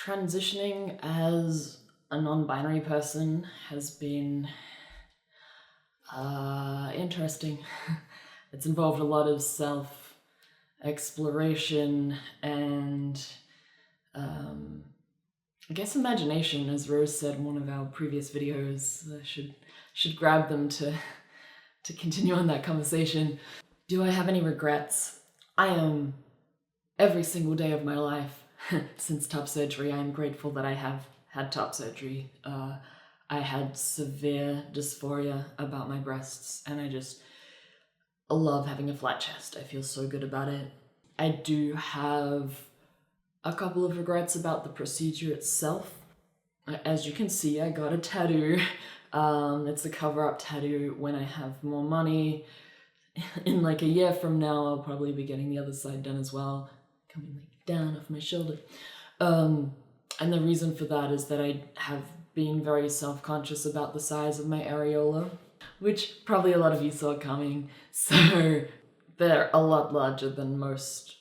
Transitioning as a non-binary person has been interesting. It's involved a lot of self-exploration and I guess imagination, as Rose said in one of our previous videos. I should grab them to continue on that conversation. Do I have any regrets? I am, every single day of my life since top surgery, I am grateful that I have had top surgery. I had severe dysphoria about my breasts, and I just love having a flat chest. I feel so good about it. I do have a couple of regrets about the procedure itself. As you can see, I got a tattoo. It's a cover-up tattoo. When I have more money, in like a year from now, I'll probably be getting the other side done as well, coming like down off my shoulder. And the reason for that is that I have been very self-conscious about the size of my areola, which probably a lot of you saw coming. So they're a lot larger than most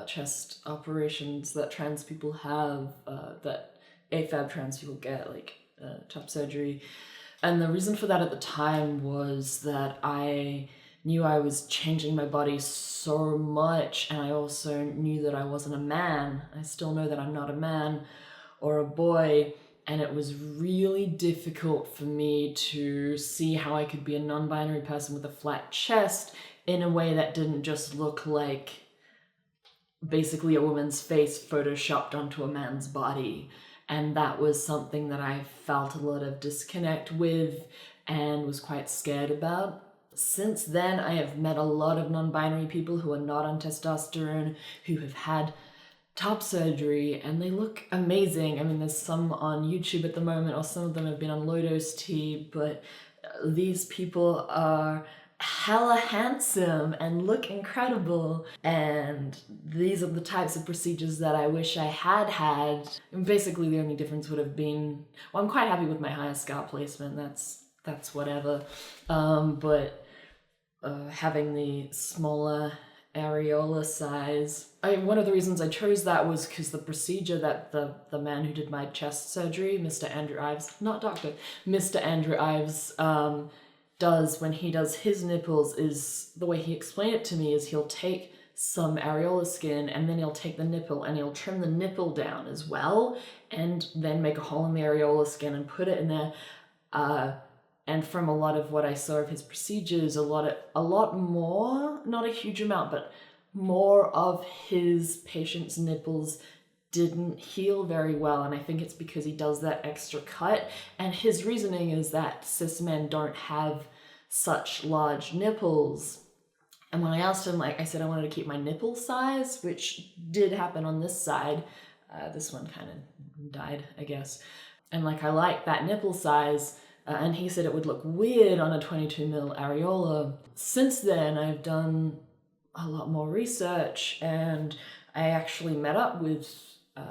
chest operations that trans people have, that AFAB trans people get, like top surgery. And the reason for that at the time was that I knew I was changing my body so much, and I also knew that I wasn't a man. I still know that I'm not a man or a boy, and it was really difficult for me to see how I could be a non-binary person with a flat chest in a way that didn't just look like basically a woman's face photoshopped onto a man's body. And that was something that I felt a lot of disconnect with and was quite scared about. Since then, I have met a lot of non-binary people who are not on testosterone, who have had top surgery, and they look amazing. I mean, there's some on YouTube at the moment, or some of them have been on low-dose tea, but these people are hella handsome and look incredible, and these are the types of procedures that I wish I had had. And basically the only difference would have been, well, I'm quite happy with my higher scalp placement, that's whatever, but having the smaller areola size, one of the reasons I chose that was because the procedure that the man who did my chest surgery, Mr. Andrew Ives, not doctor, Mr. Andrew Ives, does when he does his nipples, is the way he explained it to me is he'll take some areola skin and then he'll take the nipple and he'll trim the nipple down as well, and then make a hole in the areola skin and put it in there. And from a lot of what I saw of his procedures, a lot more, not a huge amount, but more of his patients' nipples didn't heal very well, and I think it's because he does that extra cut, and his reasoning is that cis men don't have such large nipples. And when I asked him, like I said, I wanted to keep my nipple size, which did happen on this side. This one kind of died, I guess. And like, I like that nipple size, and he said it would look weird on a 22mm areola. Since then, I've done a lot more research, and I actually met up with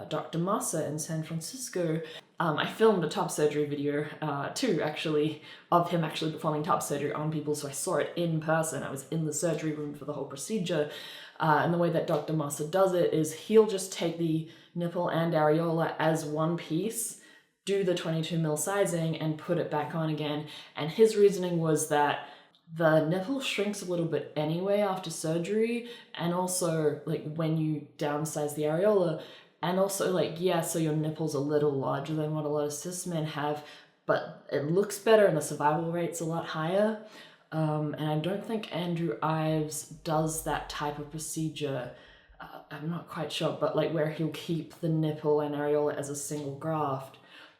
Dr. Massa in San Francisco. I filmed a top surgery video too, actually, of him actually performing top surgery on people, so I saw it in person. I was in the surgery room for the whole procedure. And the way that Dr. Massa does it is he'll just take the nipple and areola as one piece, do the 22mm sizing, and put it back on again. And his reasoning was that the nipple shrinks a little bit anyway after surgery, and also like when you downsize the areola, and also like, yeah, so your nipple's a little larger than what a lot of cis men have, but it looks better and the survival rate's a lot higher. And I don't think Andrew Ives does that type of procedure. I'm not quite sure, but like where he'll keep the nipple and areola as a single graft.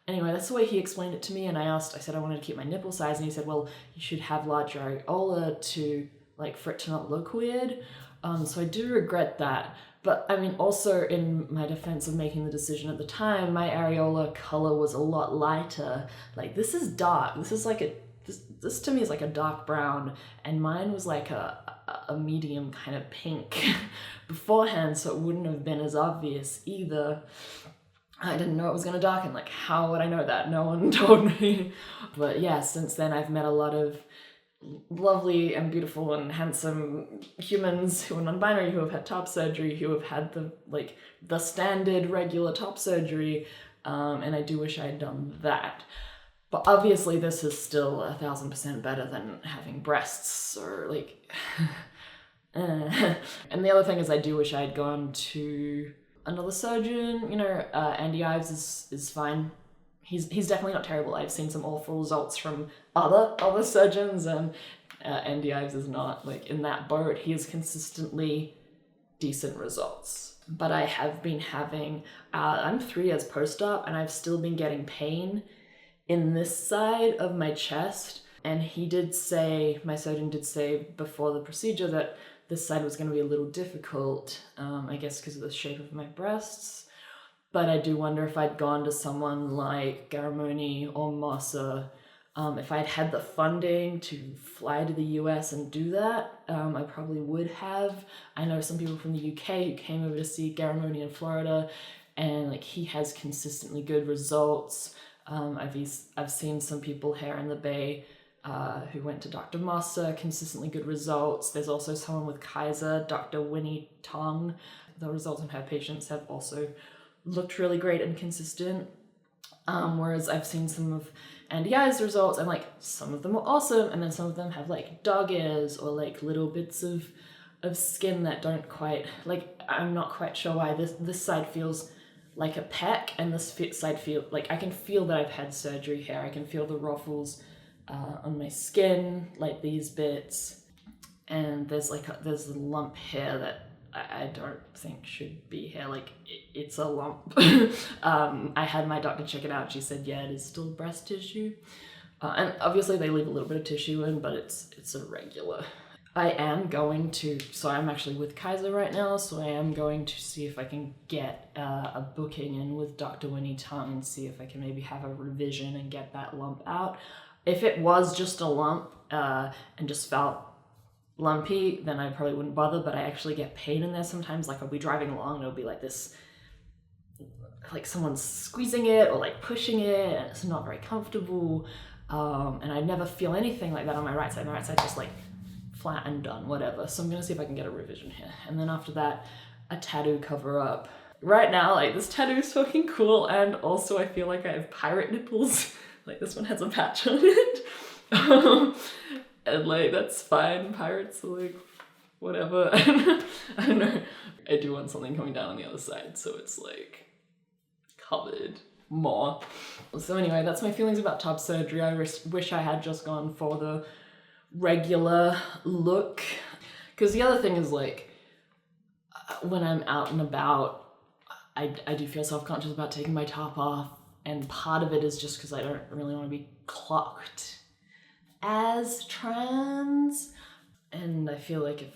Anyway, that's the way he explained it to me, and I said I wanted to keep my nipple size, and he said, well, you should have larger areola to, like, for it to not look weird. So I do regret that. But I mean, also in my defense of making the decision at the time, my areola color was a lot lighter. Like, this is dark. This is like this to me is like a dark brown, and mine was like a medium kind of pink beforehand, so it wouldn't have been as obvious either. I didn't know it was gonna darken. Like, how would I know that? No one told me. But yeah, since then I've met a lot of lovely and beautiful and handsome humans who are non-binary, who have had top surgery, who have had the standard regular top surgery, and I do wish I had done that. But obviously this is still 1,000% better than having breasts or like... And the other thing is I do wish I had gone to another surgeon. You know, Andy Ives is fine. He's definitely not terrible. I've seen some awful results from other surgeons, and Andy Ives is not like in that boat. He has consistently decent results. But I have been having, I'm 3 years post-op, and I've still been getting pain in this side of my chest. And my surgeon did say before the procedure that this side was going to be a little difficult, I guess because of the shape of my breasts. But I do wonder if I'd gone to someone like Garamoni or Mossa, if I'd had the funding to fly to the US and do that, I probably would have. I know some people from the UK who came over to see Garamoni in Florida, and like he has consistently good results. I've seen some people here in the Bay who went to Dr. Mossa, consistently good results. There's also someone with Kaiser, Dr. Winnie Tong. The results in her patients have also looked really great and consistent. Whereas I've seen some of Andy I's results, and like some of them are awesome, and then some of them have like dog ears or like little bits of skin that don't quite, like I'm not quite sure why this side feels like a peck, and this side feel like I can feel that I've had surgery here. I can feel the ruffles on my skin, like these bits, and there's a lump here that I don't think should be here. Like it's a lump. I had my doctor check it out. She said, yeah, it is still breast tissue, and obviously they leave a little bit of tissue in, but it's irregular. I am going to, so I'm actually with Kaiser right now, so I am going to see if I can get a booking in with Dr. Winnie Tong and see if I can maybe have a revision and get that lump out. If it was just a lump and just felt lumpy, then I probably wouldn't bother, but I actually get pain in there sometimes. Like I'll be driving along and it'll be like this, like someone's squeezing it or like pushing it, and it's not very comfortable. And I never feel anything like that on my right side. My right side just like flat and done, whatever. So I'm gonna see if I can get a revision here. And then after that, a tattoo cover up. Right now, like this tattoo is fucking cool, and also I feel like I have pirate nipples. Like this one has a patch on it. And like, that's fine. Pirates are like, whatever. I don't know. I do want something coming down on the other side, so it's like covered more. So anyway, that's my feelings about top surgery. I wish I had just gone for the regular look. Because the other thing is like, when I'm out and about, I do feel self-conscious about taking my top off. And part of it is just because I don't really want to be clocked as trans. And I feel like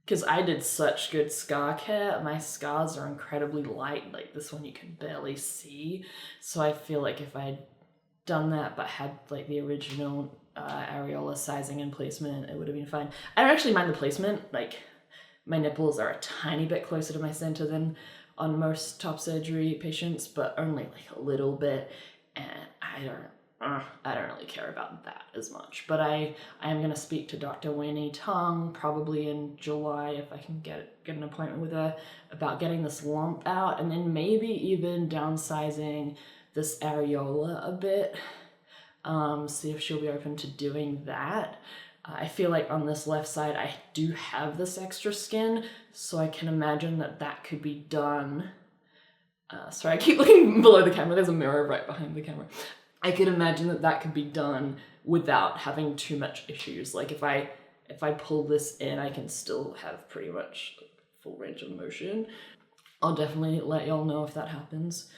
because I did such good scar care, my scars are incredibly light. Like this one you can barely see. So I feel like if I'd done that but had like the original areola sizing and placement, it would have been fine. I don't actually mind the placement. Like my nipples are a tiny bit closer to my center than on most top surgery patients, but only like a little bit, and I don't really care about that as much. But I am gonna speak to Dr. Winnie Tong probably in July if I can get an appointment with her about getting this lump out, and then maybe even downsizing this areola a bit. See if she'll be open to doing that. I feel like on this left side I do have this extra skin, so I can imagine that could be done. Sorry, I keep looking below the camera. There's a mirror right behind the camera. I could imagine that could be done without having too much issues. Like if I pull this in, I can still have pretty much full range of motion. I'll definitely let y'all know if that happens.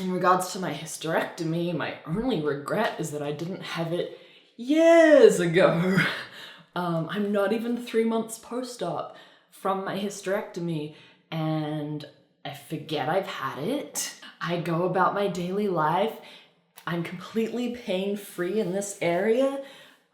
In regards to my hysterectomy, my only regret is that I didn't have it years ago. I'm not even 3 months post-op from my hysterectomy, and I forget I've had it. I go about my daily life. I'm completely pain-free in this area.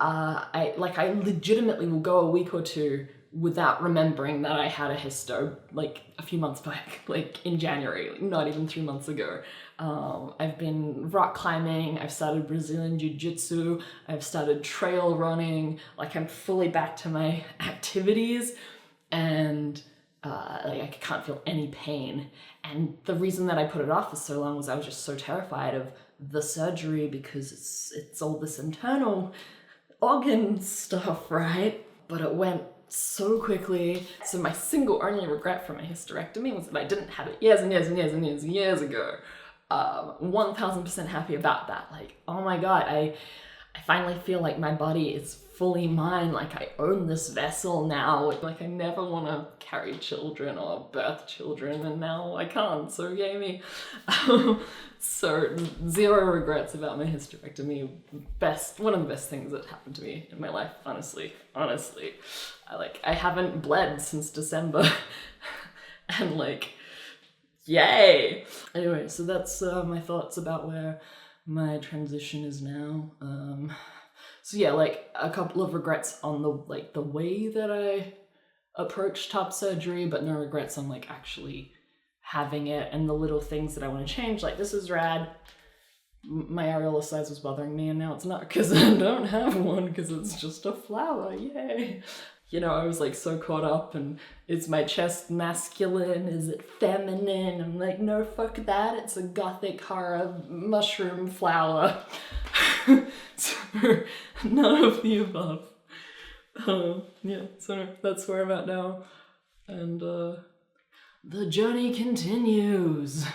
I legitimately will go a week or two without remembering that I had a histo like a few months back, like in January, like not even 3 months ago. I've been rock climbing, I've started Brazilian Jiu-Jitsu, I've started trail running, like I'm fully back to my activities, and like I can't feel any pain. And the reason that I put it off for so long was I was just so terrified of the surgery, because it's all this internal organ stuff, right? But it went so quickly. So my single only regret from my hysterectomy was that I didn't have it years and years and years and years and years ago. 1000% happy about that. Like, oh my God, I finally feel like my body is fully mine. Like I own this vessel now. Like I never want to carry children or birth children, and now I can't, so yay me. So 0 regrets about my hysterectomy. One of the best things that happened to me in my life, honestly. I haven't bled since December. And like, yay! Anyway, so that's my thoughts about where my transition is now. So yeah, like a couple of regrets on the way that I approached top surgery, but no regrets on like actually having it, and the little things that I want to change. Like, this is rad. My areola size was bothering me, and now it's not, because I don't have one, because it's just a flower, yay. You know, I was like so caught up, and is my chest masculine? Is it feminine? I'm like, no, fuck that. It's a gothic horror mushroom flower. So, none of the above. Yeah, so that's where I'm at now. And the journey continues.